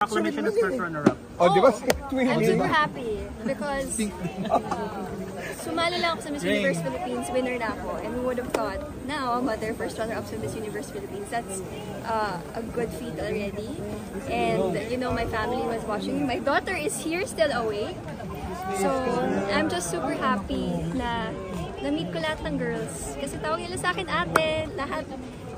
Proclamation as first runner-up. Oh, di ba? I'm super happy because sumali lang ako sa Miss Universe Philippines, winner na ako. And who would have thought, now, mother, first runner-up sa Miss Universe Philippines. That's a good feat already. And, you know, my family was watching. My daughter is here, still awake. So, I'm just super happy na na-meet ko lahat ng girls. Kasi tawag nila sa akin ate, lahat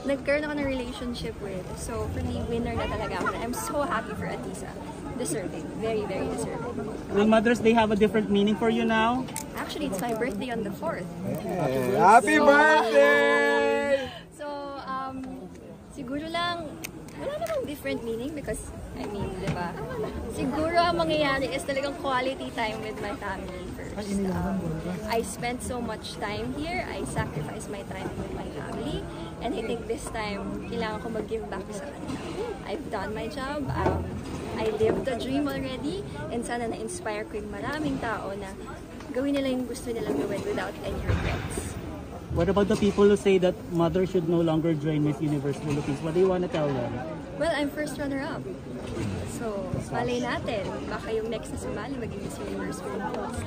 nagkaroon ako ng relationship with. So, for me, winner na talaga ako. I'm so happy for Atisa. Deserving. Very, very deserving. Will Mother's Day have a different meaning for you now? Actually, it's my birthday on the 4th. Happy birthday! So, siguro lang, wala namang different meaning because, I mean, di ba? Siguro ang mangyayari is talagang quality time with my family first. I spent so much time here. I sacrificed my time with my family. And I think this time, kailangan ko mag-give back sa kanila. I've done my job. I lived the dream already. And sana na-inspire ko yung maraming tao na gawin nila yung gusto nilang gawin without any regrets. What about the people who say that Mother should no longer join Miss Universe Philippines? What do you want to tell them? Well, I'm first runner-up. So, malay natin. Baka yung next na sumali maging Miss Universe Philippines.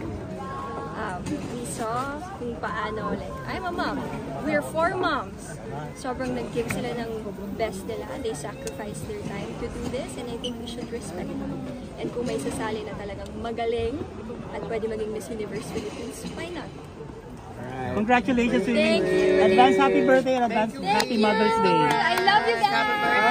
We saw kung paano, like, I'm a mom. We're 4 moms. Sobrang nag-give sila ng best nila. They sacrificed their time to do this and I think we should respect them. And kung may sasali na talagang magaling at pwede maging Miss Universe Philippines, why not? Congratulations to you. Thank you. Advance happy birthday and advance happy Mother's Day. I love you guys.